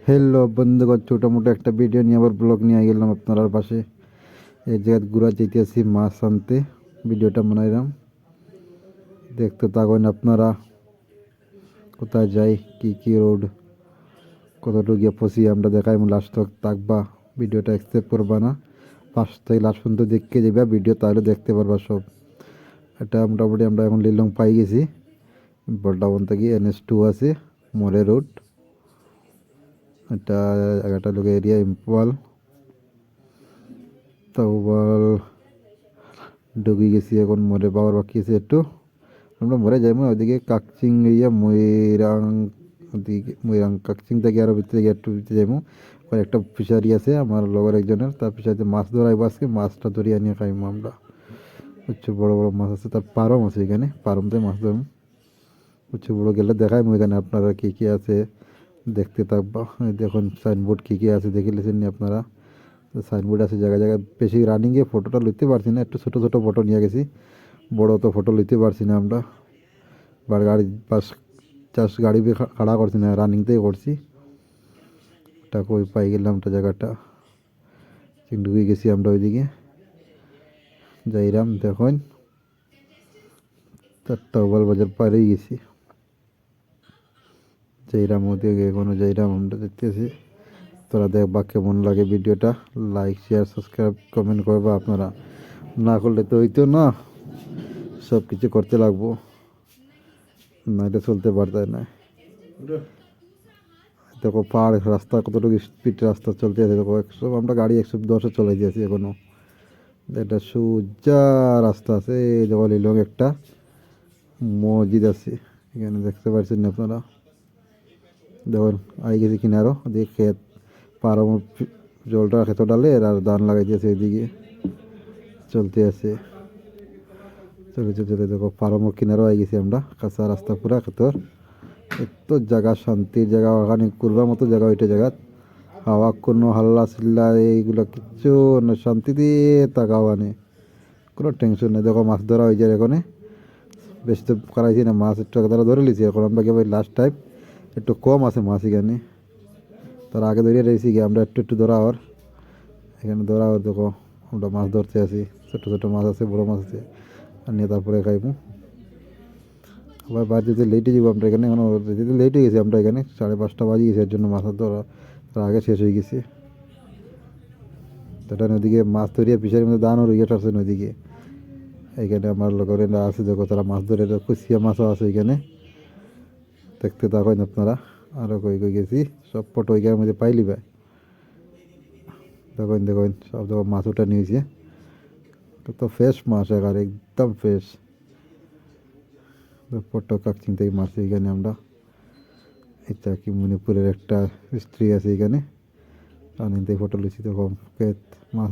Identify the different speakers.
Speaker 1: Hello বন্ধুগণ, ছোটো মোটো একটা ভিডিও নিয়ে আবার ব্লগ নিয়ে গেলাম আপনার পাশে। এই জায়গায় ঘুরা যেতেছি মাছ আনতে, ভিডিওটা বানাইলাম, দেখতে থাকুন আপনারা। কোথায় যাই, কি কি রোড, কতটুকু গিয়ে ফসি আমরা দেখাই, লাস্ট তক থাকবা, ভিডিওটা অ্যাকসেপ্ট করবা না, ফার্স্ট থেকে লাস্ট পর্যন্ত দেখতে যাবা ভিডিও, তাহলে দেখতে পারবা সব। এটা মোটামুটি আমরা এখন লিলং পাই গেছি, বর্ডাবন থেকে NH2 আছে, মোরে রোড। এটা একটা লোক এরিয়া ইম্পল তাওবাল ঢুকে গেছি, এখন মোরে পাওয়ার বাকি আছে একটু। আমরা মোরে যাইবো ওইদিকে কাকচিং ইয়া ময়রাং, ওদিকে ময়রাং কাকচিং থেকে আরও ভিতরে গিয়ে একটু ভিতরে যাইবো। ওখানে একটা ফিশারি আছে আমার লগর একজনের, তার ফিশারিতে মাছ ধরাইবো আজকে, মাছটা ধরিয়ে নিয়ে খাইবো আমরা। হচ্ছে বড় বড় মাছ আছে, তার পারম আছে এখানে, পারমতে মাছ ধরবো। হচ্ছে বড় গেলে দেখাইবো এখানে আপনারা কী কী আছে, দেখতে থাকবা। দেখুন সাইনবোর্ড কী কী আছে দেখে লেছেন নি আপনারা। সাইনবোর্ড আছে জায়গায় জায়গায়, বেশি রানিংয়ে ফটোটা লইতে পারছি না, একটু ছোটো ছোটো ফটো নিয়ে গেছি, বড় তো ফটো লইতে পারছি না আমরা। গাড়ি বাস জাস্ট গাড়ি খাড়া করছি না, রানিংতেই করছি। এটা কই পাই গেলাম একটা জায়গাটা, ঢুকে গেছি আমরা ওইদিকে যাইরাম। দেখুন তাওবাল বাজার পারেই গেছি, যাইরাম ওদিকে এখনো যাইরাম আমরা দেখতেছি। তোরা দেখবা কেমন লাগে ভিডিওটা, লাইক শেয়ার সাবস্ক্রাইব কমেন্ট করবা আপনারা, না করলে তো হইতো না, সব কিছু করতে লাগবো, নাইলে চলতে পারতে না। দেখো পাহাড় রাস্তা, কতটুকু স্পিড রাস্তা চলতে আছে দেখো, 100 আমরা গাড়ি 110 চলাই দিয়েছি এখনো। এটা সোজা রাস্তা আছে, এই দেখো লিলং একটা মসজিদ আছে এখানে, দেখতে পাচ্ছেন না আপনারা। দেখুন আই গেছি কিনারো, ওদিকে ক্ষেত, পার জলটা ক্ষেত ডালে আর ধান লাগাই দিয়েছে, এদিকে চলতে আছে। চলে চলে দেখো পারমোর কিনারও আই গেছি আমরা, কাঁচা রাস্তা পুরা ক্ষেতর। এত জায়গা, শান্তির জায়গা, ওখানে করবার মতো জায়গা, ওইটা জায়গা হাওয়া, কোনো হাল্লা চিল্লা এইগুলো কিচ্ছু না, শান্তিতে থাকা ওখানে, কোনো টেনশন নেই। দেখো মাছ ধরা হয়ে যায় এখানে, বেশি তো করাইছি না, মাছ একটু তারা ধরে লিছি এখন আমরা, গিয়ে লাস্ট টাইম একটু কম আছে মাছ এখানে, তার আগে ধরিয়ে রয়েছি গিয়ে আমরা একটু একটু ধরা ওর এখানে ধরা ওর। দেখো আমরা মাছ ধরতে আসি, ছোটো ছোটো মাছ আছে, বড়ো মাছ আছে, আর নিয়ে তারপরে খাইবো। আবার বাড়ি যেতে লেটে যাবো আমরা, এখানে এখন যেতে লেট হয়ে গেছি আমরা, এখানে 5:30 বাজে গেছে, এর জন্য মাছ ধরা তার আগে শেষ হয়ে গেছে। তাটা নদীকে মাছ ধরিয়ে ফিশারির মধ্যে দান রয়ে গেছে নদীকে, এখানে আমার লোকেরা আছে দেখো, তারা মাছ ধরে, কুচিয়া মাছও আছে এখানে, দেখতে থাকেন আপনারা। আরও কই কই গেছি, সব ফটো ওইখানের মধ্যে পাইলি ভাই। দেখুন দেখুন সব দেখো মাছ ওটা নিয়েছে, কত ফ্রেশ মাছ, এবার একদম ফ্রেশ। ফটো কাকচিং থেকে মাছ এখানে আমরা, এটা কি মণিপুরের একটা স্ত্রী আছে এখানে, রানিতে ফটো লিখছি, তখন মাছ